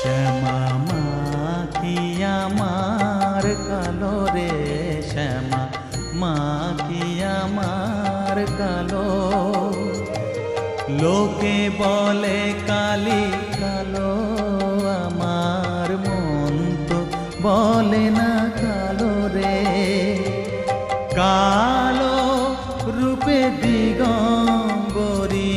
শ্যামা মা কি আমার কালো রে, শ্যামা মা কি আমার কালো। লোকে বলে কালি কালো, আমার মন তো বলে না কালো রে। কালো রূপে দিগম্বরী